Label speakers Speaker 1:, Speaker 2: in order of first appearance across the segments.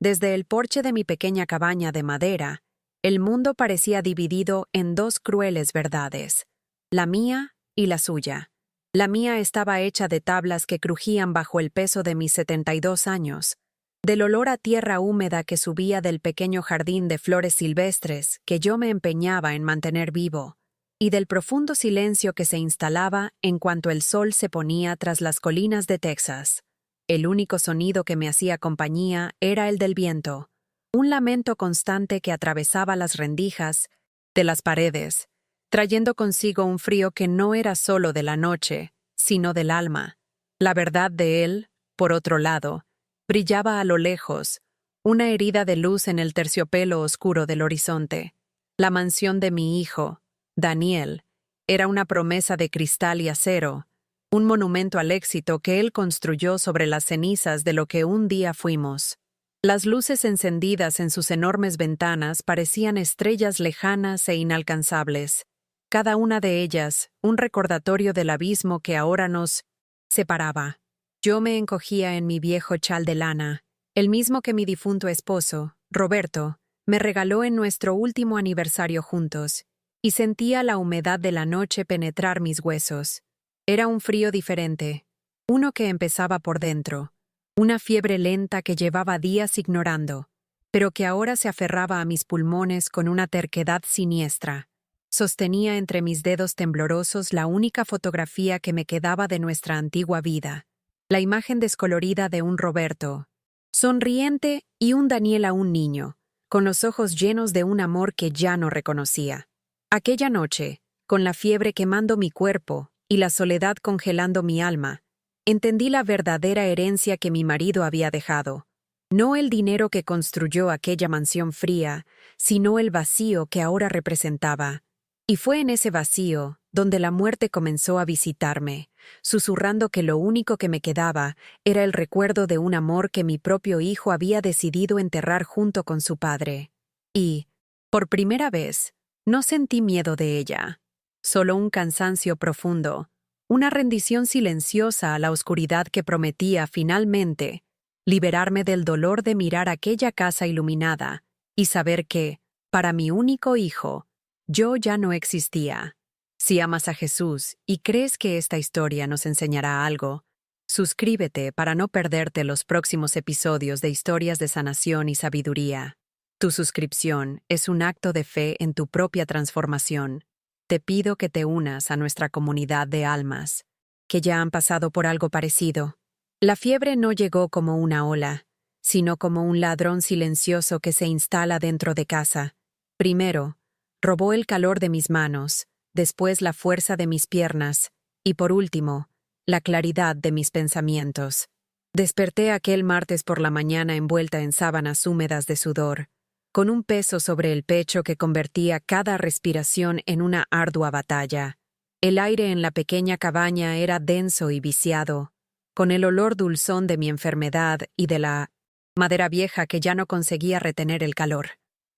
Speaker 1: Desde el porche de mi pequeña cabaña de madera, el mundo parecía dividido en dos crueles verdades, la mía y la suya. La mía estaba hecha de tablas que crujían bajo el peso de mis 72 años, del olor a tierra húmeda que subía del pequeño jardín de flores silvestres que yo me empeñaba en mantener vivo, y del profundo silencio que se instalaba en cuanto el sol se ponía tras las colinas de Texas. El único sonido que me hacía compañía era el del viento, un lamento constante que atravesaba las rendijas de las paredes, trayendo consigo un frío que no era solo de la noche, sino del alma. La verdad de él, por otro lado, brillaba a lo lejos, una herida de luz en el terciopelo oscuro del horizonte. La mansión de mi hijo, Daniel, era una promesa de cristal y acero, un monumento al éxito que él construyó sobre las cenizas de lo que un día fuimos. Las luces encendidas en sus enormes ventanas parecían estrellas lejanas e inalcanzables, cada una de ellas un recordatorio del abismo que ahora nos separaba. Yo me encogía en mi viejo chal de lana, el mismo que mi difunto esposo, Roberto, me regaló en nuestro último aniversario juntos, y sentía la humedad de la noche penetrar mis huesos. Era un frío diferente, uno que empezaba por dentro, una fiebre lenta que llevaba días ignorando, pero que ahora se aferraba a mis pulmones con una terquedad siniestra. Sostenía entre mis dedos temblorosos la única fotografía que me quedaba de nuestra antigua vida, la imagen descolorida de un Roberto, sonriente, y un Daniel aún niño, con los ojos llenos de un amor que ya no reconocía. Aquella noche, con la fiebre quemando mi cuerpo y la soledad congelando mi alma, entendí la verdadera herencia que mi marido había dejado. No el dinero que construyó aquella mansión fría, sino el vacío que ahora representaba. Y fue en ese vacío donde la muerte comenzó a visitarme, susurrando que lo único que me quedaba era el recuerdo de un amor que mi propio hijo había decidido enterrar junto con su padre. Y, por primera vez, no sentí miedo de ella, solo un cansancio profundo, una rendición silenciosa a la oscuridad que prometía, finalmente, liberarme del dolor de mirar aquella casa iluminada y saber que, para mi único hijo, yo ya no existía. Si amas a Jesús y crees que esta historia nos enseñará algo, suscríbete para no perderte los próximos episodios de Historias de Sanación y Sabiduría. Tu suscripción es un acto de fe en tu propia transformación. Te pido que te unas a nuestra comunidad de almas, que ya han pasado por algo parecido. La fiebre no llegó como una ola, sino como un ladrón silencioso que se instala dentro de casa. Primero, robó el calor de mis manos, después la fuerza de mis piernas, y por último, la claridad de mis pensamientos. Desperté aquel martes por la mañana envuelta en sábanas húmedas de sudor, con un peso sobre el pecho que convertía cada respiración en una ardua batalla. El aire en la pequeña cabaña era denso y viciado, con el olor dulzón de mi enfermedad y de la madera vieja que ya no conseguía retener el calor.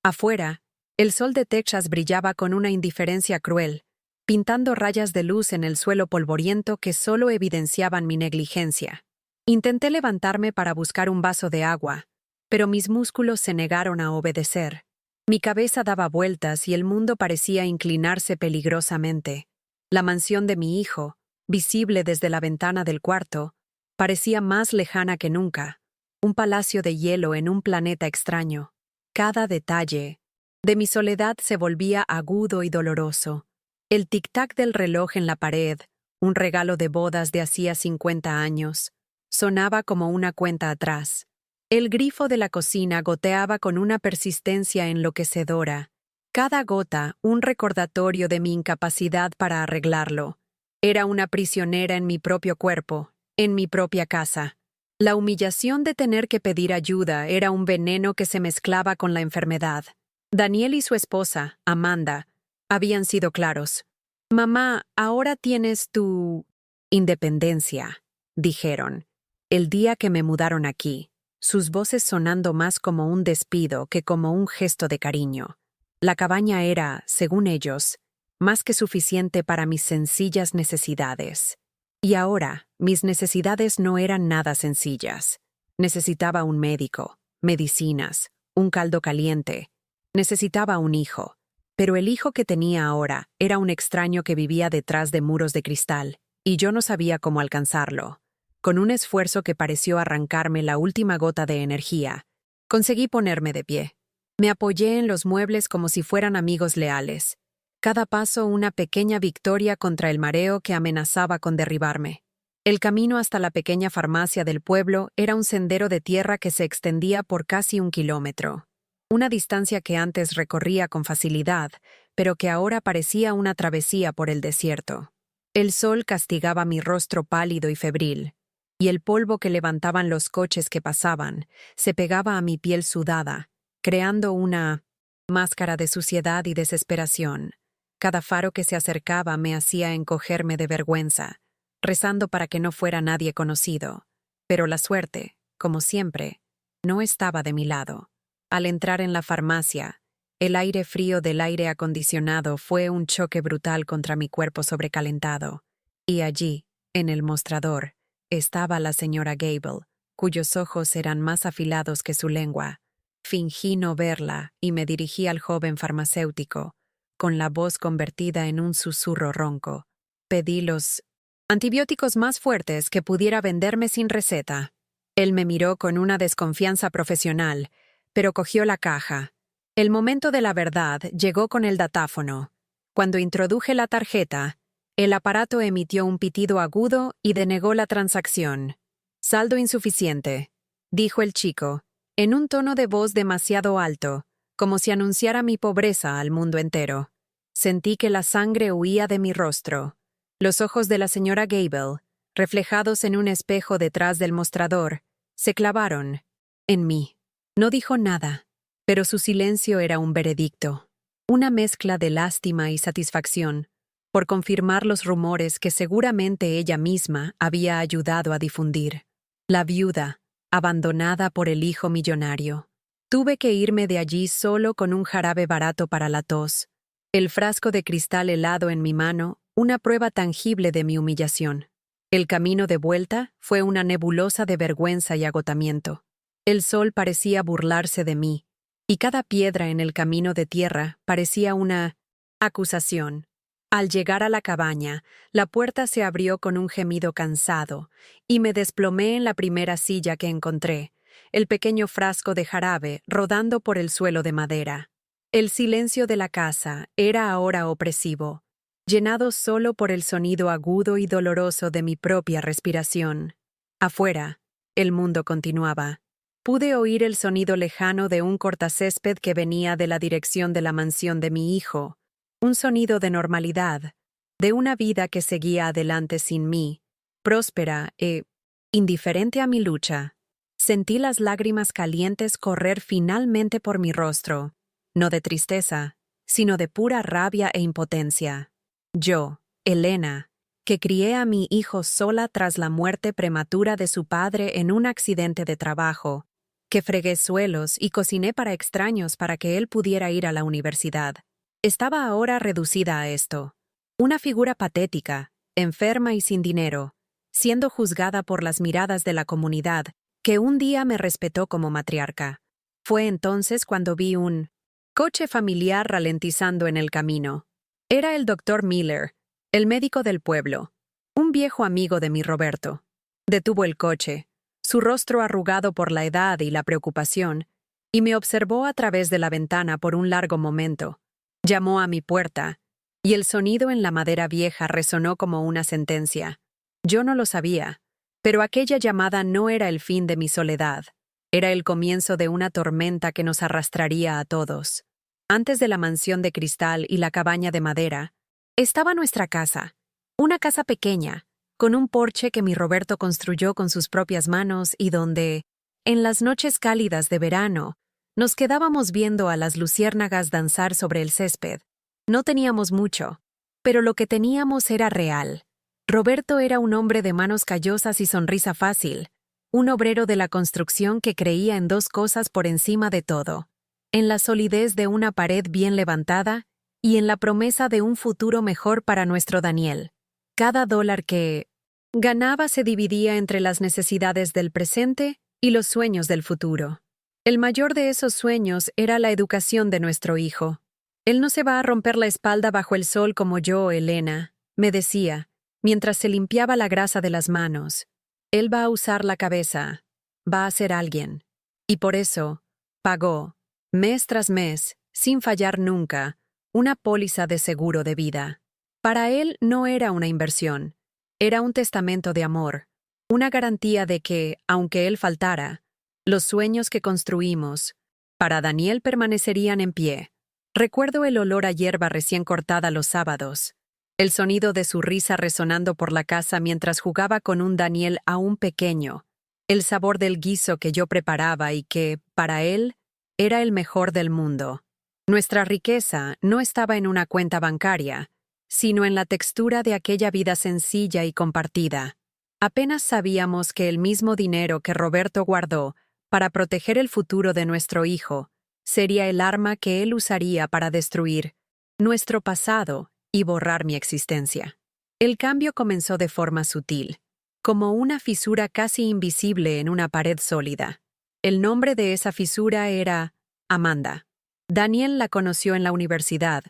Speaker 1: Afuera, el sol de Texas brillaba con una indiferencia cruel, pintando rayas de luz en el suelo polvoriento que solo evidenciaban mi negligencia. Intenté levantarme para buscar un vaso de agua, pero mis músculos se negaron a obedecer. Mi cabeza daba vueltas y el mundo parecía inclinarse peligrosamente. La mansión de mi hijo, visible desde la ventana del cuarto, parecía más lejana que nunca, un palacio de hielo en un planeta extraño. Cada detalle de mi soledad se volvía agudo y doloroso. El tic-tac del reloj en la pared, un regalo de bodas de hacía 50 años, sonaba como una cuenta atrás. El grifo de la cocina goteaba con una persistencia enloquecedora, cada gota un recordatorio de mi incapacidad para arreglarlo. Era una prisionera en mi propio cuerpo, en mi propia casa. La humillación de tener que pedir ayuda era un veneno que se mezclaba con la enfermedad. Daniel y su esposa, Amanda, habían sido claros. «Mamá, ahora tienes tu independencia», dijeron, el día que me mudaron aquí, sus voces sonando más como un despido que como un gesto de cariño. La cabaña era, según ellos, más que suficiente para mis sencillas necesidades. Y ahora, mis necesidades no eran nada sencillas. Necesitaba un médico, medicinas, un caldo caliente. Necesitaba un hijo, pero el hijo que tenía ahora era un extraño que vivía detrás de muros de cristal, y yo no sabía cómo alcanzarlo. Con un esfuerzo que pareció arrancarme la última gota de energía, conseguí ponerme de pie. Me apoyé en los muebles como si fueran amigos leales. Cada paso una pequeña victoria contra el mareo que amenazaba con derribarme. El camino hasta la pequeña farmacia del pueblo era un sendero de tierra que se extendía por casi 1 kilómetro. Una distancia que antes recorría con facilidad, pero que ahora parecía una travesía por el desierto. El sol castigaba mi rostro pálido y febril, y el polvo que levantaban los coches que pasaban se pegaba a mi piel sudada, creando una máscara de suciedad y desesperación. Cada faro que se acercaba me hacía encogerme de vergüenza, rezando para que no fuera nadie conocido. Pero la suerte, como siempre, no estaba de mi lado. Al entrar en la farmacia, el aire frío del aire acondicionado fue un choque brutal contra mi cuerpo sobrecalentado. Y allí, en el mostrador, estaba la señora Gable, cuyos ojos eran más afilados que su lengua. Fingí no verla y me dirigí al joven farmacéutico, con la voz convertida en un susurro ronco. Pedí los antibióticos más fuertes que pudiera venderme sin receta. Él me miró con una desconfianza profesional, pero cogió la caja. El momento de la verdad llegó con el datáfono. Cuando introduje la tarjeta, el aparato emitió un pitido agudo y denegó la transacción. «Saldo insuficiente», dijo el chico, en un tono de voz demasiado alto, como si anunciara mi pobreza al mundo entero. Sentí que la sangre huía de mi rostro. Los ojos de la señora Gable, reflejados en un espejo detrás del mostrador, se clavaron en mí. No dijo nada, pero su silencio era un veredicto, una mezcla de lástima y satisfacción, por confirmar los rumores que seguramente ella misma había ayudado a difundir. La viuda, abandonada por el hijo millonario. Tuve que irme de allí solo con un jarabe barato para la tos, el frasco de cristal helado en mi mano, una prueba tangible de mi humillación. El camino de vuelta fue una nebulosa de vergüenza y agotamiento. El sol parecía burlarse de mí, y cada piedra en el camino de tierra parecía una acusación. Al llegar a la cabaña, la puerta se abrió con un gemido cansado, y me desplomé en la primera silla que encontré, el pequeño frasco de jarabe rodando por el suelo de madera. El silencio de la casa era ahora opresivo, llenado solo por el sonido agudo y doloroso de mi propia respiración. Afuera, el mundo continuaba. Pude oír el sonido lejano de un cortacésped que venía de la dirección de la mansión de mi hijo, un sonido de normalidad, de una vida que seguía adelante sin mí, próspera e indiferente a mi lucha. Sentí las lágrimas calientes correr finalmente por mi rostro, no de tristeza, sino de pura rabia e impotencia. Yo, Elena, que crié a mi hijo sola tras la muerte prematura de su padre en un accidente de trabajo, que fregué suelos y cociné para extraños para que él pudiera ir a la universidad. Estaba ahora reducida a esto, una figura patética, enferma y sin dinero, siendo juzgada por las miradas de la comunidad, que un día me respetó como matriarca. Fue entonces cuando vi un coche familiar ralentizando en el camino. Era el doctor Miller, el médico del pueblo, un viejo amigo de mi Roberto. Detuvo el coche, su rostro arrugado por la edad y la preocupación, y me observó a través de la ventana por un largo momento. Llamó a mi puerta, y el sonido en la madera vieja resonó como una sentencia. Yo no lo sabía, pero aquella llamada no era el fin de mi soledad. Era el comienzo de una tormenta que nos arrastraría a todos. Antes de la mansión de cristal y la cabaña de madera, estaba nuestra casa, una casa pequeña, con un porche que mi Roberto construyó con sus propias manos y donde, en las noches cálidas de verano, nos quedábamos viendo a las luciérnagas danzar sobre el césped. No teníamos mucho, pero lo que teníamos era real. Roberto era un hombre de manos callosas y sonrisa fácil, un obrero de la construcción que creía en dos cosas por encima de todo: en la solidez de una pared bien levantada y en la promesa de un futuro mejor para nuestro Daniel. Cada dólar que ganaba se dividía entre las necesidades del presente y los sueños del futuro. El mayor de esos sueños era la educación de nuestro hijo. Él no se va a romper la espalda bajo el sol como yo, Elena, me decía, mientras se limpiaba la grasa de las manos. Él va a usar la cabeza, va a ser alguien. Y por eso, pagó, mes tras mes, sin fallar nunca, una póliza de seguro de vida. Para él no era una inversión, era un testamento de amor, una garantía de que, aunque él faltara, los sueños que construimos, para Daniel permanecerían en pie. Recuerdo el olor a hierba recién cortada los sábados, el sonido de su risa resonando por la casa mientras jugaba con un Daniel aún pequeño, el sabor del guiso que yo preparaba y que, para él, era el mejor del mundo. Nuestra riqueza no estaba en una cuenta bancaria, sino en la textura de aquella vida sencilla y compartida. Apenas sabíamos que el mismo dinero que Roberto guardó para proteger el futuro de nuestro hijo sería el arma que él usaría para destruir nuestro pasado y borrar mi existencia. El cambio comenzó de forma sutil, como una fisura casi invisible en una pared sólida. El nombre de esa fisura era Amanda. Daniel la conoció en la universidad,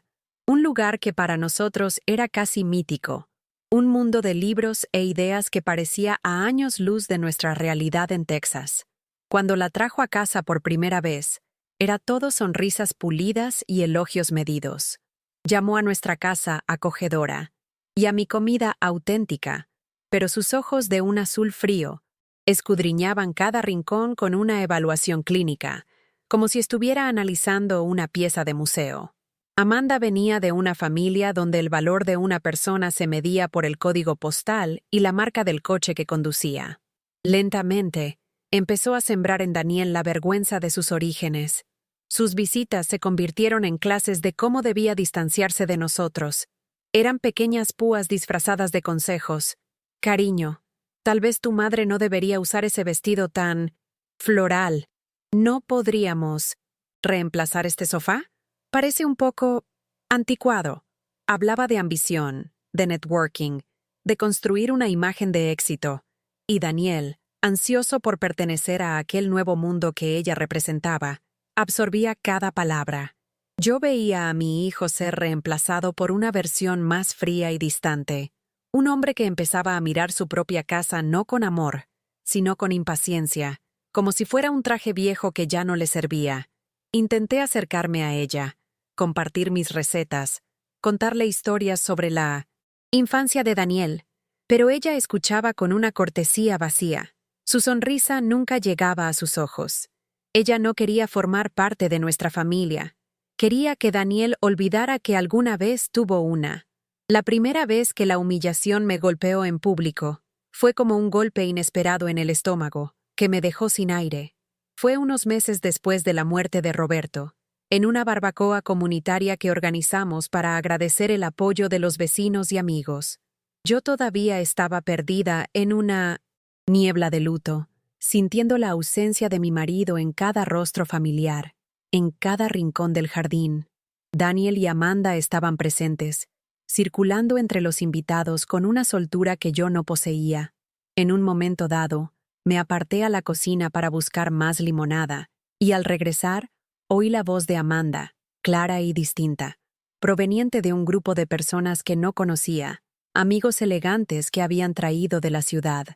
Speaker 1: un lugar que para nosotros era casi mítico, un mundo de libros e ideas que parecía a años luz de nuestra realidad en Texas. Cuando la trajo a casa por primera vez, era todo sonrisas pulidas y elogios medidos. Llamó a nuestra casa acogedora y a mi comida auténtica, pero sus ojos de un azul frío escudriñaban cada rincón con una evaluación clínica, como si estuviera analizando una pieza de museo. Amanda venía de una familia donde el valor de una persona se medía por el código postal y la marca del coche que conducía. Lentamente, empezó a sembrar en Daniel la vergüenza de sus orígenes. Sus visitas se convirtieron en clases de cómo debía distanciarse de nosotros. Eran pequeñas púas disfrazadas de consejos. Cariño, tal vez tu madre no debería usar ese vestido tan floral. ¿No podríamos reemplazar este sofá? Parece un poco anticuado. Hablaba de ambición, de networking, de construir una imagen de éxito. Y Daniel, ansioso por pertenecer a aquel nuevo mundo que ella representaba, absorbía cada palabra. Yo veía a mi hijo ser reemplazado por una versión más fría y distante, un hombre que empezaba a mirar su propia casa no con amor, sino con impaciencia, como si fuera un traje viejo que ya no le servía. Intenté acercarme a ella, compartir mis recetas, contarle historias sobre la infancia de Daniel, pero ella escuchaba con una cortesía vacía. Su sonrisa nunca llegaba a sus ojos. Ella no quería formar parte de nuestra familia. Quería que Daniel olvidara que alguna vez tuvo una. La primera vez que la humillación me golpeó en público, fue como un golpe inesperado en el estómago, que me dejó sin aire. Fue unos meses después de la muerte de Roberto, en una barbacoa comunitaria que organizamos para agradecer el apoyo de los vecinos y amigos. Yo todavía estaba perdida en una niebla de luto, sintiendo la ausencia de mi marido en cada rostro familiar, en cada rincón del jardín. Daniel y Amanda estaban presentes, circulando entre los invitados con una soltura que yo no poseía. En un momento dado, me aparté a la cocina para buscar más limonada, y al regresar, oí la voz de Amanda, clara y distinta, proveniente de un grupo de personas que no conocía, amigos elegantes que habían traído de la ciudad.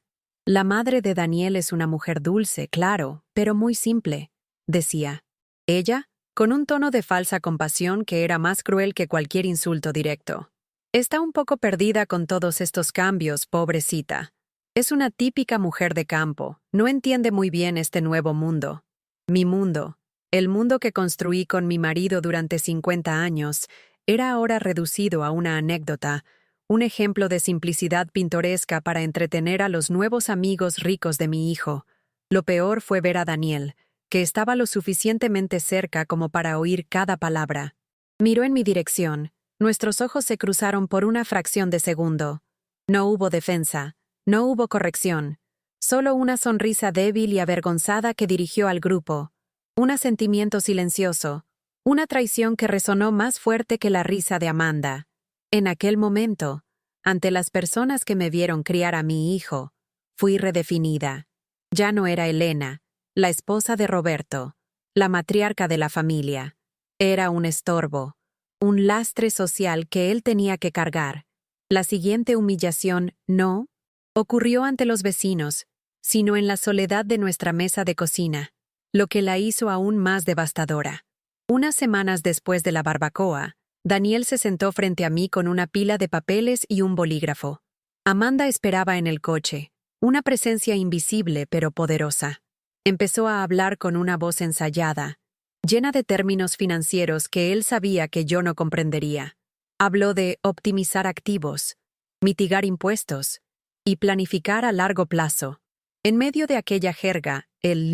Speaker 1: La madre de Daniel es una mujer dulce, claro, pero muy simple, decía. Ella, con un tono de falsa compasión que era más cruel que cualquier insulto directo. Está un poco perdida con todos estos cambios, pobrecita. Es una típica mujer de campo, no entiende muy bien este nuevo mundo. Mi mundo, el mundo que construí con mi marido durante 50 años, era ahora reducido a una anécdota, un ejemplo de simplicidad pintoresca para entretener a los nuevos amigos ricos de mi hijo. Lo peor fue ver a Daniel, que estaba lo suficientemente cerca como para oír cada palabra. Miró en mi dirección. Nuestros ojos se cruzaron por una fracción de segundo. No hubo defensa, no hubo corrección, solo una sonrisa débil y avergonzada que dirigió al grupo, un asentimiento silencioso, una traición que resonó más fuerte que la risa de Amanda. En aquel momento, ante las personas que me vieron criar a mi hijo, fui redefinida. Ya no era Elena, la esposa de Roberto. la matriarca de la familia. Era un estorbo, un lastre social que él tenía que cargar. La siguiente humillación no ocurrió ante los vecinos, sino en la soledad de nuestra mesa de cocina, lo que la hizo aún más devastadora. Unas semanas después de la barbacoa, Daniel se sentó frente a mí con una pila de papeles y un bolígrafo. Amanda esperaba en el coche, una presencia invisible pero poderosa. Empezó a hablar con una voz ensayada, llena de términos financieros que él sabía que yo no comprendería. Habló de optimizar activos, mitigar impuestos y planificar a largo plazo. En medio de aquella jerga, el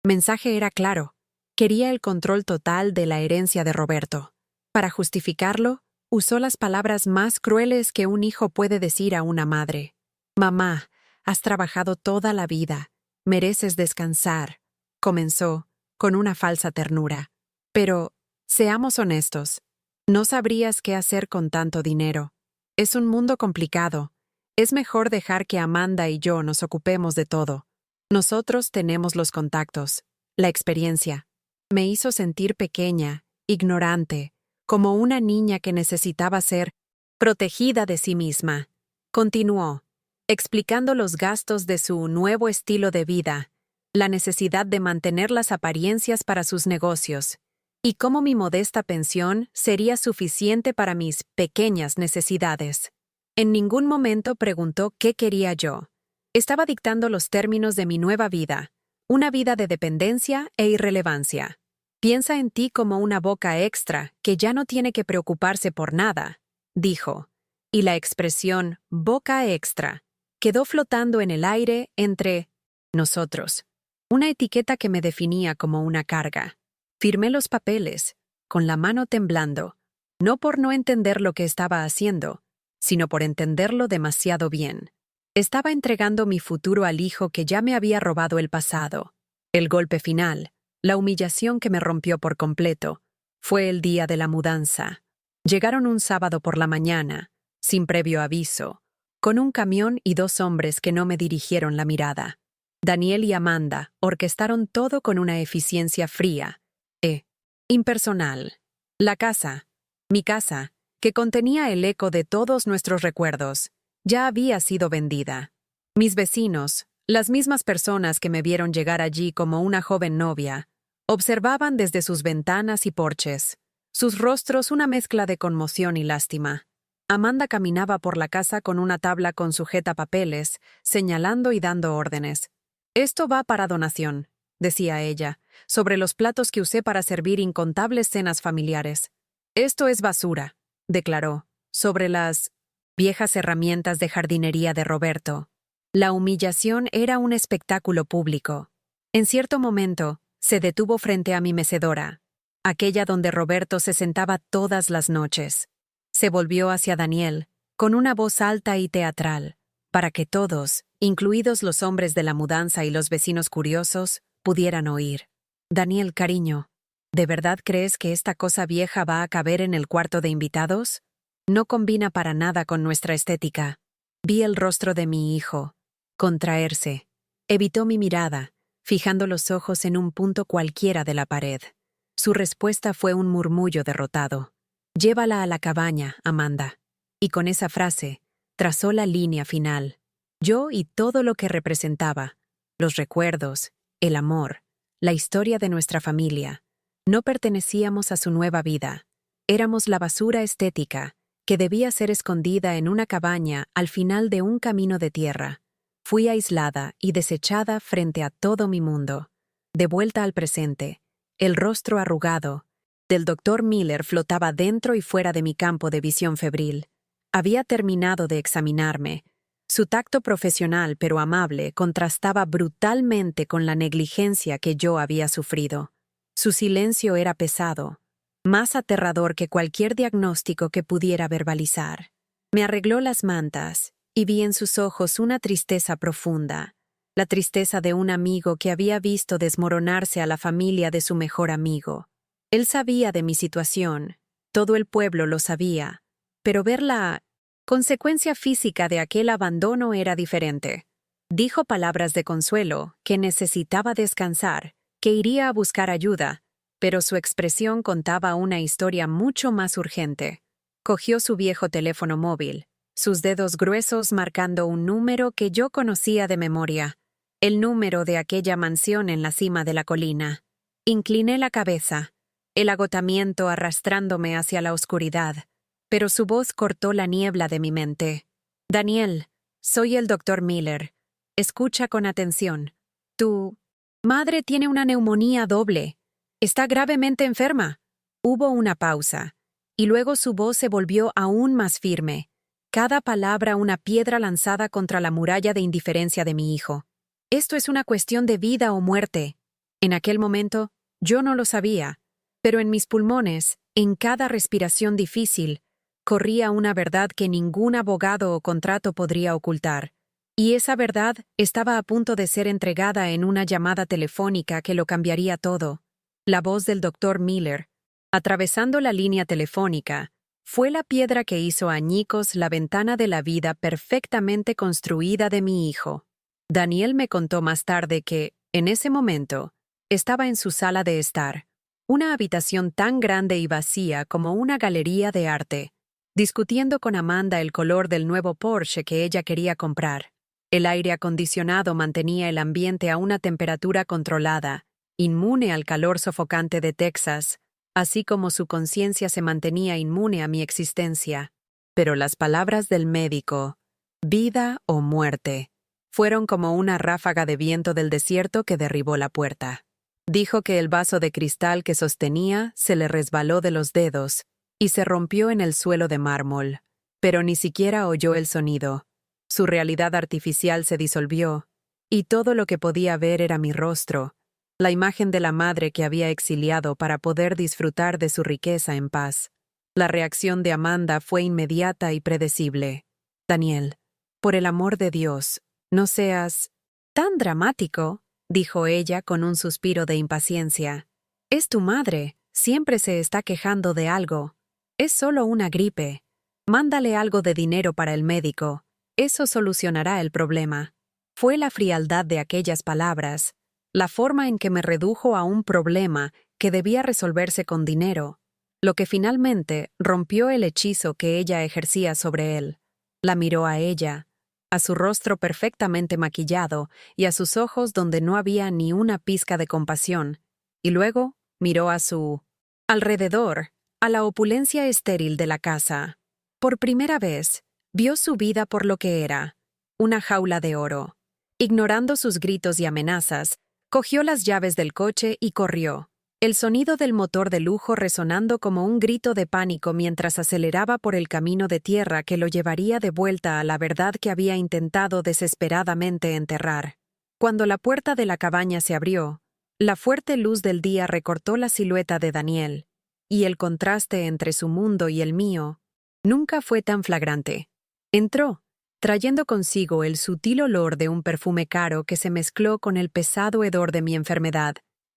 Speaker 1: mensaje era claro. Quería el control total de la herencia de Roberto. Para justificarlo, usó las palabras más crueles que un hijo puede decir a una madre. «Mamá, has trabajado toda la vida. Mereces descansar», comenzó, con una falsa ternura. Pero, seamos honestos, no sabrías qué hacer con tanto dinero. Es un mundo complicado. Es mejor dejar que Amanda y yo nos ocupemos de todo. Nosotros tenemos los contactos, la experiencia. Me hizo sentir pequeña, ignorante, como una niña que necesitaba ser protegida de sí misma. Continuó, explicando los gastos de su nuevo estilo de vida, la necesidad de mantener las apariencias para sus negocios, y cómo mi modesta pensión sería suficiente para mis pequeñas necesidades. En ningún momento preguntó qué quería yo. Estaba dictando los términos de mi nueva vida, una vida de dependencia e irrelevancia. Piensa en ti como una boca extra que ya no tiene que preocuparse por nada, dijo. Y la expresión boca extra quedó flotando en el aire entre nosotros, una etiqueta que me definía como una carga. Firmé los papeles, con la mano temblando, no por no entender lo que estaba haciendo, sino por entenderlo demasiado bien. Estaba entregando mi futuro al hijo que ya me había robado el pasado. El golpe final, la humillación que me rompió por completo, fue el día de la mudanza. Llegaron un sábado por la mañana, sin previo aviso, con un camión y 2 hombres que no me dirigieron la mirada. Daniel y Amanda orquestaron todo con una eficiencia fría e impersonal. La casa, mi casa, que contenía el eco de todos nuestros recuerdos, ya había sido vendida. Mis vecinos, las mismas personas que me vieron llegar allí como una joven novia, observaban desde sus ventanas y porches, sus rostros una mezcla de conmoción y lástima. Amanda caminaba por la casa con una tabla con sujetapapeles, señalando y dando órdenes. «Esto va para donación», decía ella, sobre los platos que usé para servir incontables cenas familiares. «Esto es basura», declaró, sobre las viejas herramientas de jardinería de Roberto. La humillación era un espectáculo público. En cierto momento, se detuvo frente a mi mecedora, aquella donde Roberto se sentaba todas las noches. Se volvió hacia Daniel, con una voz alta y teatral, para que todos, incluidos los hombres de la mudanza y los vecinos curiosos, pudieran oír. «Daniel, cariño, ¿de verdad crees que esta cosa vieja va a caber en el cuarto de invitados? No combina para nada con nuestra estética». Vi el rostro de mi hijo contraerse. Evitó mi mirada, fijando los ojos en un punto cualquiera de la pared. Su respuesta fue un murmullo derrotado. «Llévala a la cabaña, Amanda». Y con esa frase, trazó la línea final. Yo y todo lo que representaba, los recuerdos, el amor, la historia de nuestra familia, no pertenecíamos a su nueva vida. Éramos la basura estética que debía ser escondida en una cabaña al final de un camino de tierra. Fui aislada y desechada frente a todo mi mundo. De vuelta al presente, el rostro arrugado del doctor Miller flotaba dentro y fuera de mi campo de visión febril. Había terminado de examinarme. Su tacto profesional pero amable contrastaba brutalmente con la negligencia que yo había sufrido. Su silencio era pesado, más aterrador que cualquier diagnóstico que pudiera verbalizar. Me arregló las mantas y vi en sus ojos una tristeza profunda, la tristeza de un amigo que había visto desmoronarse a la familia de su mejor amigo. Él sabía de mi situación, todo el pueblo lo sabía, pero ver la consecuencia física de aquel abandono era diferente. Dijo palabras de consuelo, que necesitaba descansar, que iría a buscar ayuda, pero su expresión contaba una historia mucho más urgente. Cogió su viejo teléfono móvil, sus dedos gruesos marcando un número que yo conocía de memoria, el número de aquella mansión en la cima de la colina. Incliné la cabeza, el agotamiento arrastrándome hacia la oscuridad, pero su voz cortó la niebla de mi mente. Daniel, soy el doctor Miller. Escucha con atención. Tu madre tiene una neumonía doble. Está gravemente enferma. Hubo una pausa, y luego su voz se volvió aún más firme. Cada palabra una piedra lanzada contra la muralla de indiferencia de mi hijo. Esto es una cuestión de vida o muerte. En aquel momento, yo no lo sabía, pero en mis pulmones, en cada respiración difícil, corría una verdad que ningún abogado o contrato podría ocultar. Y esa verdad estaba a punto de ser entregada en una llamada telefónica que lo cambiaría todo. La voz del doctor Miller, atravesando la línea telefónica, fue la piedra que hizo añicos la ventana de la vida perfectamente construida de mi hijo. Daniel me contó más tarde que, en ese momento, estaba en su sala de estar, una habitación tan grande y vacía como una galería de arte, discutiendo con Amanda el color del nuevo Porsche que ella quería comprar. El aire acondicionado mantenía el ambiente a una temperatura controlada, inmune al calor sofocante de Texas, así como su conciencia se mantenía inmune a mi existencia. Pero las palabras del médico, vida o muerte, fueron como una ráfaga de viento del desierto que derribó la puerta. Dijo que el vaso de cristal que sostenía se le resbaló de los dedos y se rompió en el suelo de mármol, pero ni siquiera oyó el sonido. Su realidad artificial se disolvió, y todo lo que podía ver era mi rostro, la imagen de la madre que había exiliado para poder disfrutar de su riqueza en paz. La reacción de Amanda fue inmediata y predecible. Daniel, por el amor de Dios, no seas tan dramático, dijo ella con un suspiro de impaciencia. Es tu madre, siempre se está quejando de algo. Es solo una gripe. Mándale algo de dinero para el médico. Eso solucionará el problema. Fue la frialdad de aquellas palabras, la forma en que me redujo a un problema que debía resolverse con dinero, lo que finalmente rompió el hechizo que ella ejercía sobre él. La miró a ella, a su rostro perfectamente maquillado y a sus ojos donde no había ni una pizca de compasión, y luego miró a su alrededor, a la opulencia estéril de la casa. Por primera vez, vio su vida por lo que era, una jaula de oro. Ignorando sus gritos y amenazas, cogió las llaves del coche y corrió, el sonido del motor de lujo resonando como un grito de pánico mientras aceleraba por el camino de tierra que lo llevaría de vuelta a la verdad que había intentado desesperadamente enterrar. Cuando la puerta de la cabaña se abrió, la fuerte luz del día recortó la silueta de Daniel, y el contraste entre su mundo y el mío nunca fue tan flagrante. Entró, trayendo consigo el sutil olor de un perfume caro que se mezcló con el pesado hedor de mi enfermedad,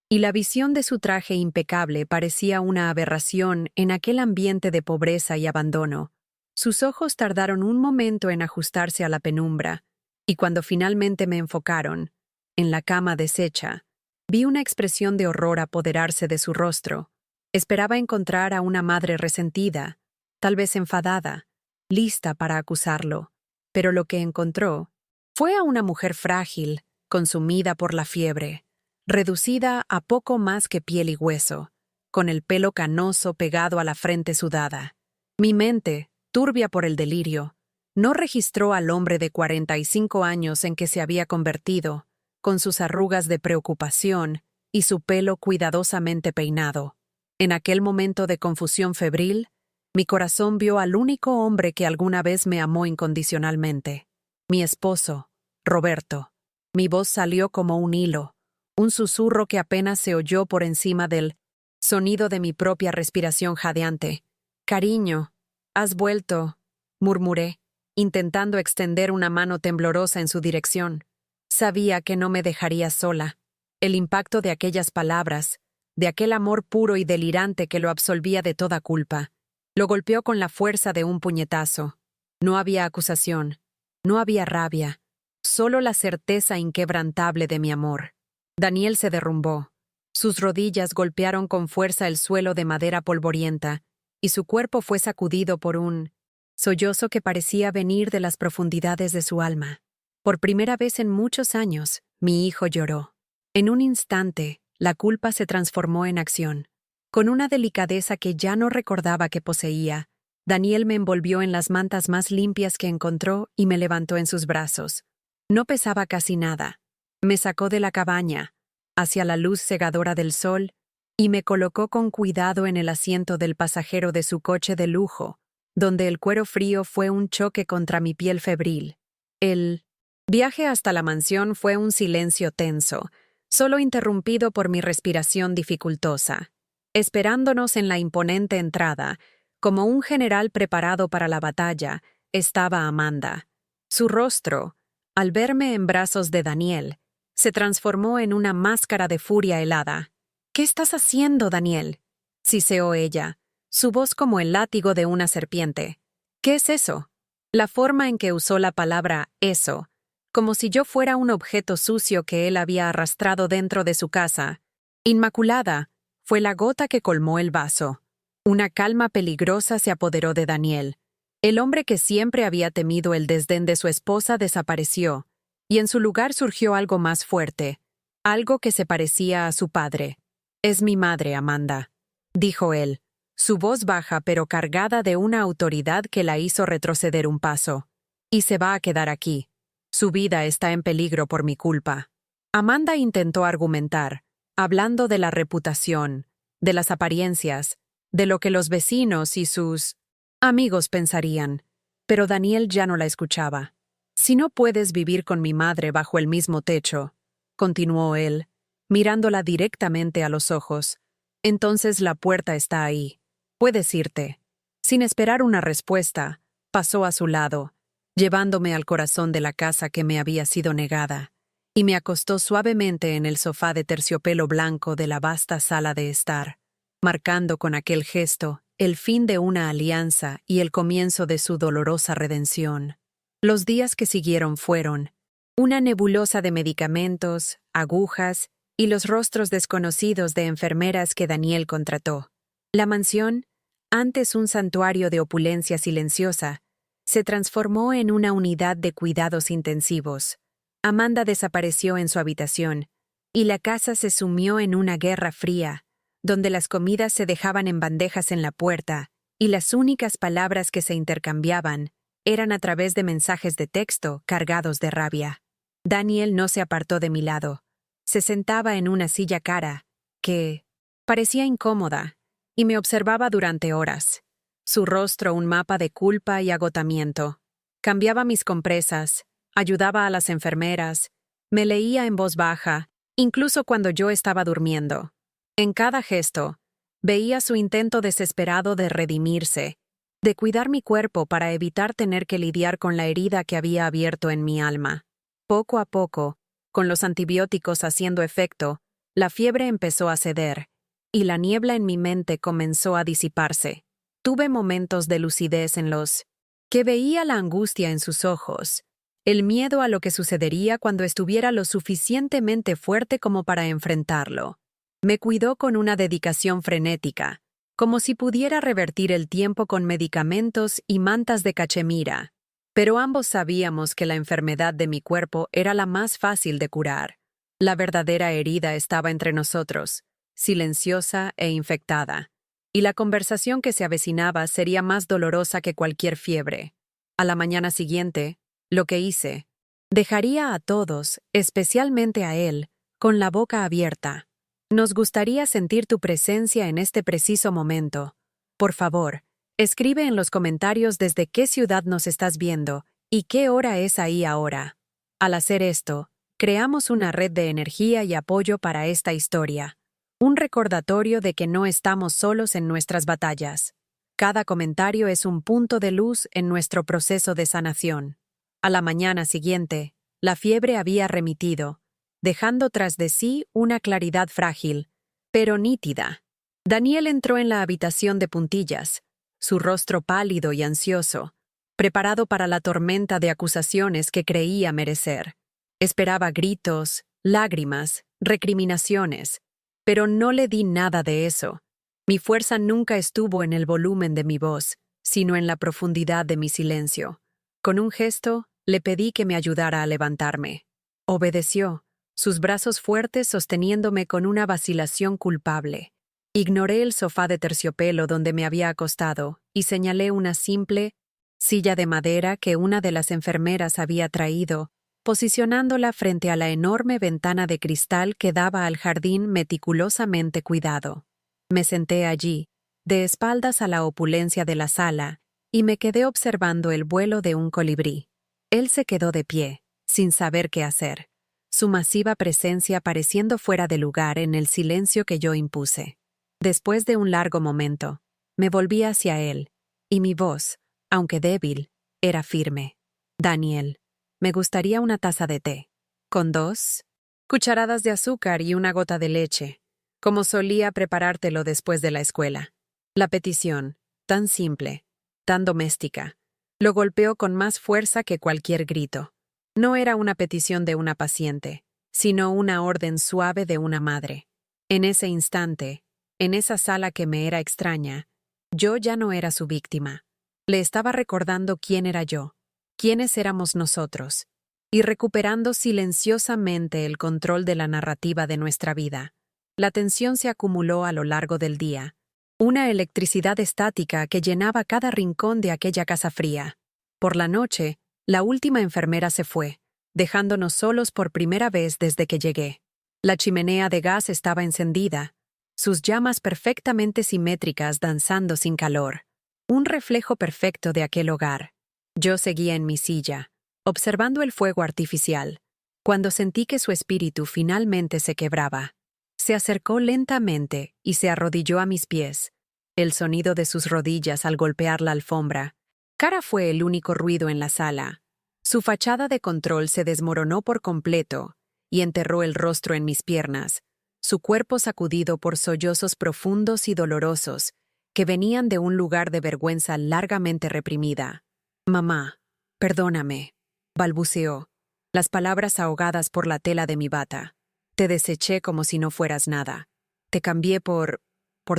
Speaker 1: y la visión de su traje impecable parecía una aberración en aquel ambiente de pobreza y abandono. Sus ojos tardaron un momento en ajustarse a la penumbra, y cuando finalmente me enfocaron, en la cama deshecha, vi una expresión de horror apoderarse de su rostro. Esperaba encontrar a una madre resentida, tal vez enfadada, lista para acusarlo, pero lo que encontró fue a una mujer frágil, consumida por la fiebre, reducida a poco más que piel y hueso, con el pelo canoso pegado a la frente sudada. Mi mente, turbia por el delirio, no registró al hombre de 45 años en que se había convertido, con sus arrugas de preocupación y su pelo cuidadosamente peinado. En aquel momento de confusión febril, mi corazón vio al único hombre que alguna vez me amó incondicionalmente. Mi esposo, Roberto. Mi voz salió como un hilo, un susurro que apenas se oyó por encima del sonido de mi propia respiración jadeante. «Cariño, has vuelto», murmuré, intentando extender una mano temblorosa en su dirección. Sabía que no me dejaría sola. El impacto de aquellas palabras, de aquel amor puro y delirante que lo absolvía de toda culpa, lo golpeó con la fuerza de un puñetazo. No había acusación, no había rabia, solo la certeza inquebrantable de mi amor. Daniel se derrumbó, Sus rodillas golpearon con fuerza el suelo de madera polvorienta, y su cuerpo fue sacudido por un sollozo que parecía venir de las profundidades de su alma. Por primera vez en muchos años, mi hijo lloró. En un instante, la culpa se transformó en acción. Con una delicadeza que ya no recordaba que poseía, Daniel me envolvió en las mantas más limpias que encontró y me levantó en sus brazos. No pesaba casi nada. Me sacó de la cabaña, hacia la luz cegadora del sol, y me colocó con cuidado en el asiento del pasajero de su coche de lujo, donde el cuero frío fue un choque contra mi piel febril. El viaje hasta la mansión fue un silencio tenso, solo interrumpido por mi respiración dificultosa. Esperándonos en la imponente entrada, como un general preparado para la batalla, estaba Amanda. Su rostro, al verme en brazos de Daniel, se transformó en una máscara de furia helada. «¿Qué estás haciendo, Daniel?», siseó ella, su voz como el látigo de una serpiente. «¿Qué es eso?». La forma en que usó la palabra «eso», como si yo fuera un objeto sucio que él había arrastrado dentro de su casa. Inmaculada, fue la gota que colmó el vaso. Una calma peligrosa se apoderó de Daniel. El hombre que siempre había temido el desdén de su esposa desapareció, y en su lugar surgió algo más fuerte, algo que se parecía a su padre. «Es mi madre, Amanda», dijo él, su voz baja pero cargada de una autoridad que la hizo retroceder un paso. «Y se va a quedar aquí. Su vida está en peligro por mi culpa». Amanda intentó argumentar, hablando de la reputación, de las apariencias, de lo que los vecinos y sus amigos pensarían, pero Daniel ya no la escuchaba. «Si no puedes vivir con mi madre bajo el mismo techo», continuó él, mirándola directamente a los ojos, «entonces la puerta está ahí. Puedes irte». Sin esperar una respuesta, pasó a su lado, llevándome al corazón de la casa que me había sido negada, y me acostó suavemente en el sofá de terciopelo blanco de la vasta sala de estar, marcando con aquel gesto el fin de una alianza y el comienzo de su dolorosa redención. Los días que siguieron fueron una nebulosa de medicamentos, agujas y los rostros desconocidos de enfermeras que Daniel contrató. La mansión, antes un santuario de opulencia silenciosa, se transformó en una unidad de cuidados intensivos. Amanda desapareció en su habitación, y la casa se sumió en una guerra fría, donde las comidas se dejaban en bandejas en la puerta, y las únicas palabras que se intercambiaban eran a través de mensajes de texto cargados de rabia. Daniel no se apartó de mi lado. Se sentaba en una silla cara, que parecía incómoda, y me observaba durante horas. Su rostro un mapa de culpa y agotamiento. Cambiaba mis compresas, ayudaba a las enfermeras, me leía en voz baja, incluso cuando yo estaba durmiendo. En cada gesto, veía su intento desesperado de redimirse, de cuidar mi cuerpo para evitar tener que lidiar con la herida que había abierto en mi alma. Poco a poco, con los antibióticos haciendo efecto, la fiebre empezó a ceder, y la niebla en mi mente comenzó a disiparse. Tuve momentos de lucidez en los que veía la angustia en sus ojos, el miedo a lo que sucedería cuando estuviera lo suficientemente fuerte como para enfrentarlo. Me cuidó con una dedicación frenética, como si pudiera revertir el tiempo con medicamentos y mantas de cachemira. Pero ambos sabíamos que la enfermedad de mi cuerpo era la más fácil de curar. La verdadera herida estaba entre nosotros, silenciosa e infectada, y la conversación que se avecinaba sería más dolorosa que cualquier fiebre. A la mañana siguiente, lo que hice, dejaría a todos, especialmente a él, con la boca abierta. «Nos gustaría sentir tu presencia en este preciso momento. Por favor, escribe en los comentarios desde qué ciudad nos estás viendo y qué hora es ahí ahora». Al hacer esto, creamos una red de energía y apoyo para esta historia. Un recordatorio de que no estamos solos en nuestras batallas. Cada comentario es un punto de luz en nuestro proceso de sanación. A la mañana siguiente, la fiebre había remitido, dejando tras de sí una claridad frágil, pero nítida. Daniel entró en la habitación de puntillas, su rostro pálido y ansioso, preparado para la tormenta de acusaciones que creía merecer. Esperaba gritos, lágrimas, recriminaciones, Pero no le di nada de eso. Mi fuerza nunca estuvo en el volumen de mi voz, sino en la profundidad de mi silencio. Con un gesto, le pedí que me ayudara a levantarme. Obedeció, sus brazos fuertes sosteniéndome con una vacilación culpable. Ignoré el sofá de terciopelo donde me había acostado y señalé una simple silla de madera que una de las enfermeras había traído, posicionándola frente a la enorme ventana de cristal que daba al jardín meticulosamente cuidado. Me senté allí, de espaldas a la opulencia de la sala, y me quedé observando el vuelo de un colibrí. Él se quedó de pie, sin saber qué hacer, su masiva presencia pareciendo fuera de lugar en el silencio que yo impuse. Después de un largo momento, me volví hacia él, y mi voz, aunque débil, era firme. Daniel, me gustaría una taza de té, con 2 cucharadas de azúcar y una gota de leche, como solía preparártelo después de la escuela. La petición, tan simple, tan doméstica, lo golpeó con más fuerza que cualquier grito. No era una petición de una paciente, sino una orden suave de una madre. En ese instante, en esa sala que me era extraña, yo ya no era su víctima. Le estaba recordando quién era yo, quiénes éramos nosotros, y recuperando silenciosamente el control de la narrativa de nuestra vida. La tensión se acumuló a lo largo del día, una electricidad estática que llenaba cada rincón de aquella casa fría. Por la noche, la última enfermera se fue, dejándonos solos por primera vez desde que llegué. La chimenea de gas estaba encendida, sus llamas perfectamente simétricas danzando sin calor. Un reflejo perfecto de aquel hogar. Yo seguía en mi silla, observando el fuego artificial, cuando sentí que su espíritu finalmente se quebraba. Se acercó lentamente y se arrodilló a mis pies. El sonido de sus rodillas al golpear la alfombra. Cara fue el único ruido en la sala. Su fachada de control se desmoronó por completo y enterró el rostro en mis piernas, su cuerpo sacudido por sollozos profundos y dolorosos que venían de un lugar de vergüenza largamente reprimida. «Mamá, perdóname», balbuceó, las palabras ahogadas por la tela de mi bata. «Te deseché como si no fueras nada. Te cambié por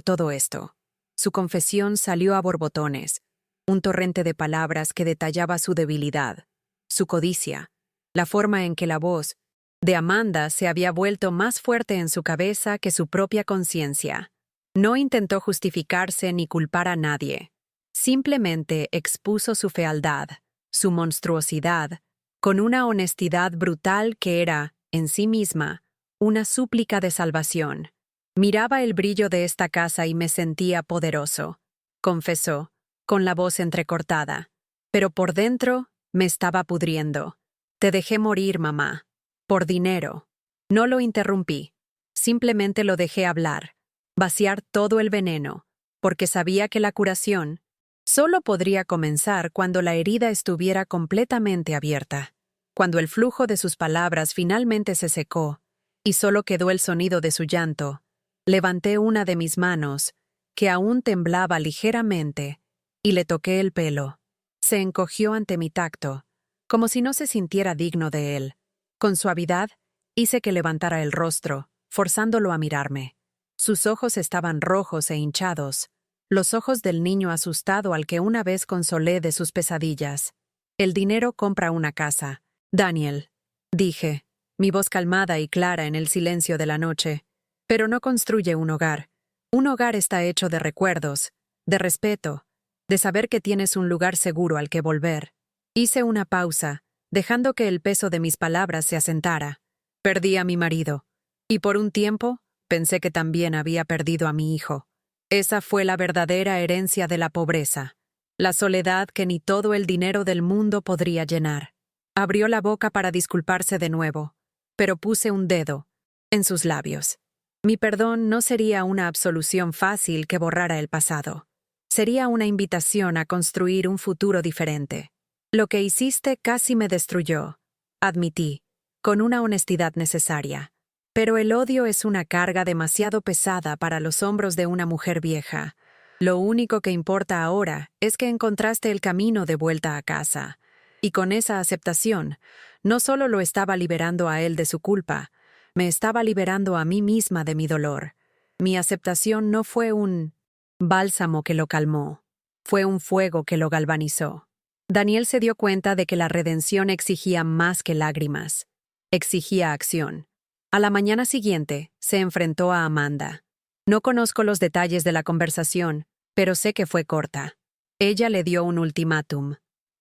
Speaker 1: todo esto». Su confesión salió a borbotones, un torrente de palabras que detallaba su debilidad, su codicia, la forma en que la voz de Amanda se había vuelto más fuerte en su cabeza que su propia conciencia. No intentó justificarse ni culpar a nadie. Simplemente expuso su fealdad, su monstruosidad, con una honestidad brutal que era, en sí misma, una súplica de salvación. Miraba el brillo de esta casa y me sentía poderoso, confesó, con la voz entrecortada. Pero por dentro me estaba pudriendo. Te dejé morir, mamá. Por dinero. No lo interrumpí. Simplemente lo dejé hablar, vaciar todo el veneno, porque sabía que la curación solo podría comenzar cuando la herida estuviera completamente abierta. Cuando el flujo de sus palabras finalmente se secó y solo quedó el sonido de su llanto, levanté una de mis manos, que aún temblaba ligeramente, y le toqué el pelo. Se encogió ante mi tacto, como si no se sintiera digno de él. Con suavidad, hice que levantara el rostro, forzándolo a mirarme. Sus ojos estaban rojos e hinchados, los ojos del niño asustado al que una vez consolé de sus pesadillas. El dinero compra una casa. Daniel, dije, mi voz calmada y clara en el silencio de la noche, pero no construye un hogar. Un hogar está hecho de recuerdos, de respeto, de saber que tienes un lugar seguro al que volver. Hice una pausa, dejando que el peso de mis palabras se asentara. Perdí a mi marido, y por un tiempo pensé que también había perdido a mi hijo. Esa fue la verdadera herencia de la pobreza, la soledad que ni todo el dinero del mundo podría llenar. Abrió la boca para disculparse de nuevo, pero puse un dedo en sus labios. Mi perdón no sería una absolución fácil que borrara el pasado. Sería una invitación a construir un futuro diferente. Lo que hiciste casi me destruyó, admití, con una honestidad necesaria. Pero el odio es una carga demasiado pesada para los hombros de una mujer vieja. Lo único que importa ahora es que encontraste el camino de vuelta a casa. Y con esa aceptación, no solo lo estaba liberando a él de su culpa, Me estaba liberando a mí misma de mi dolor. Mi aceptación no fue un bálsamo que lo calmó, fue un fuego que lo galvanizó. Daniel se dio cuenta de que la redención exigía más que lágrimas, exigía acción. A la mañana siguiente, se enfrentó a Amanda. No conozco los detalles de la conversación, pero sé que fue corta. Ella le dio un ultimátum.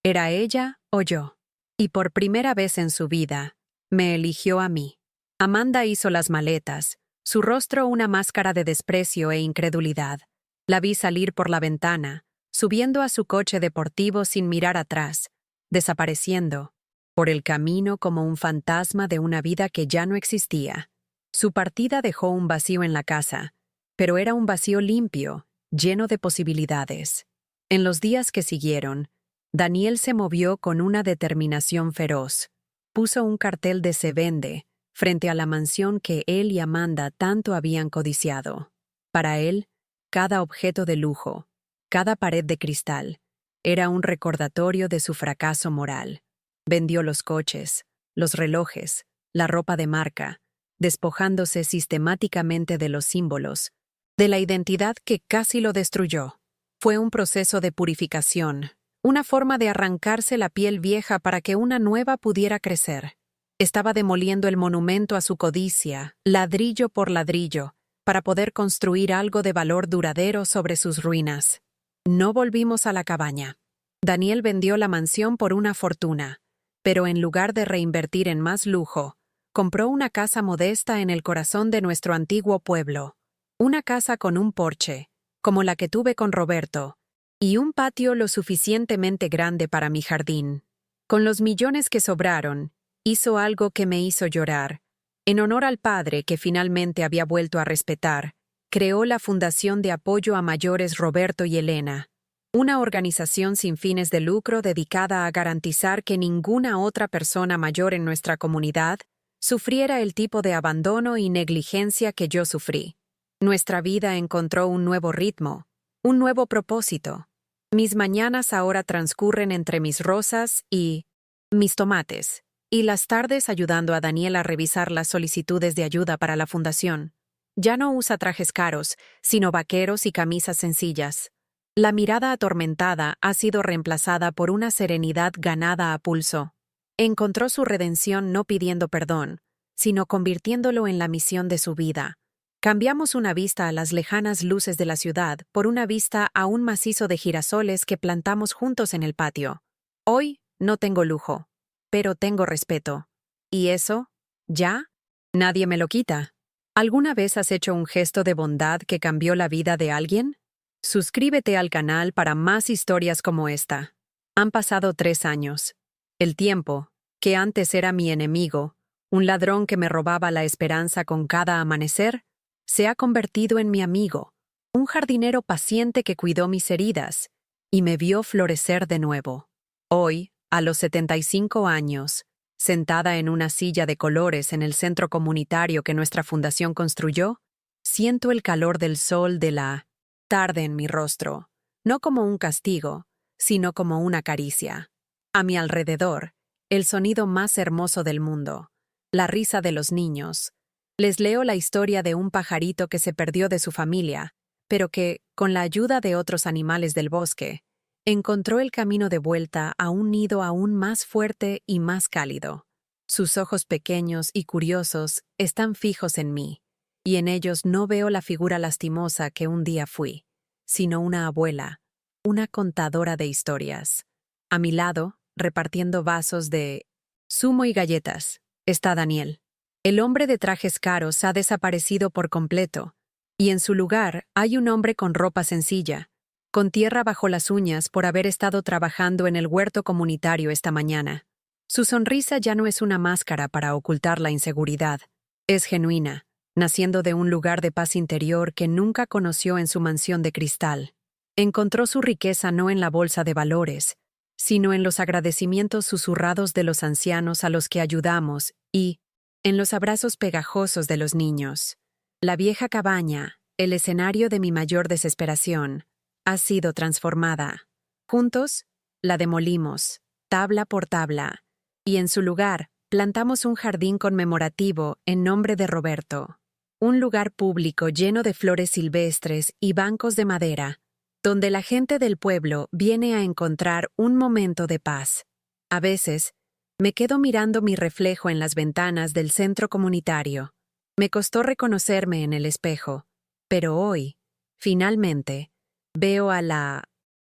Speaker 1: ¿Era ella o yo? Y por primera vez en su vida, me eligió a mí. Amanda hizo las maletas, su rostro una máscara de desprecio e incredulidad. La vi salir por la ventana, subiendo a su coche deportivo sin mirar atrás, desapareciendo por el camino como un fantasma de una vida que ya no existía. Su partida dejó un vacío en la casa, pero era un vacío limpio, lleno de posibilidades. En los días que siguieron, Daniel se movió con una determinación feroz. Puso un cartel de "Se vende" frente a la mansión que él y Amanda tanto habían codiciado. Para él, cada objeto de lujo, cada pared de cristal, era un recordatorio de su fracaso moral. Vendió los coches, los relojes, la ropa de marca, despojándose sistemáticamente de los símbolos, de la identidad que casi lo destruyó. Fue un proceso de purificación, una forma de arrancarse la piel vieja para que una nueva pudiera crecer. Estaba demoliendo el monumento a su codicia, ladrillo por ladrillo, para poder construir algo de valor duradero sobre sus ruinas. No volvimos a la cabaña. Daniel vendió la mansión por una fortuna, pero en lugar de reinvertir en más lujo, compró una casa modesta en el corazón de nuestro antiguo pueblo. Una casa con un porche, como la que tuve con Roberto, y un patio lo suficientemente grande para mi jardín. Con los millones que sobraron, hizo algo que me hizo llorar. En honor al padre que finalmente había vuelto a respetar, creó la Fundación de Apoyo a Mayores Roberto y Elena, una organización sin fines de lucro dedicada a garantizar que ninguna otra persona mayor en nuestra comunidad sufriera el tipo de abandono y negligencia que yo sufrí. Nuestra vida encontró un nuevo ritmo, un nuevo propósito. Mis mañanas ahora transcurren entre mis rosas y mis tomates, y las tardes ayudando a Daniel a revisar las solicitudes de ayuda para la fundación. Ya no usa trajes caros, sino vaqueros y camisas sencillas. La mirada atormentada ha sido reemplazada por una serenidad ganada a pulso. Encontró su redención no pidiendo perdón, sino convirtiéndolo en la misión de su vida. Cambiamos una vista a las lejanas luces de la ciudad por una vista a un macizo de girasoles que plantamos juntos en el patio. Hoy no tengo lujo, pero tengo respeto. ¿Y eso? ¿Ya? Nadie me lo quita. ¿Alguna vez has hecho un gesto de bondad que cambió la vida de alguien? Suscríbete al canal para más historias como esta. Han pasado 3 años. El tiempo, que antes era mi enemigo, un ladrón que me robaba la esperanza con cada amanecer, se ha convertido en mi amigo, un jardinero paciente que cuidó mis heridas y me vio florecer de nuevo. Hoy, a los 75 años, sentada en una silla de colores en el centro comunitario que nuestra fundación construyó, siento el calor del sol de la tarde en mi rostro, no como un castigo, sino como una caricia. A mi alrededor, el sonido más hermoso del mundo, la risa de los niños. Les leo la historia de un pajarito que se perdió de su familia, pero que, con la ayuda de otros animales del bosque, encontró el camino de vuelta a un nido aún más fuerte y más cálido. Sus ojos pequeños y curiosos están fijos en mí, y en ellos no veo la figura lastimosa que un día fui, sino una abuela, una contadora de historias. A mi lado, repartiendo vasos de zumo y galletas, está Daniel. El hombre de trajes caros ha desaparecido por completo, y en su lugar hay un hombre con ropa sencilla, con tierra bajo las uñas por haber estado trabajando en el huerto comunitario esta mañana. Su sonrisa ya no es una máscara para ocultar la inseguridad, es genuina, naciendo de un lugar de paz interior que nunca conoció en su mansión de cristal. Encontró su riqueza no en la bolsa de valores, sino en los agradecimientos susurrados de los ancianos a los que ayudamos y en los abrazos pegajosos de los niños. La vieja cabaña, el escenario de mi mayor desesperación, ha sido transformada. Juntos, la demolimos, tabla por tabla, y en su lugar plantamos un jardín conmemorativo en nombre de Roberto. Un lugar público lleno de flores silvestres y bancos de madera, donde la gente del pueblo viene a encontrar un momento de paz. A veces, me quedo mirando mi reflejo en las ventanas del centro comunitario. Me costó reconocerme en el espejo, pero hoy, finalmente, veo a la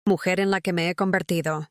Speaker 1: mujer en la que me he convertido.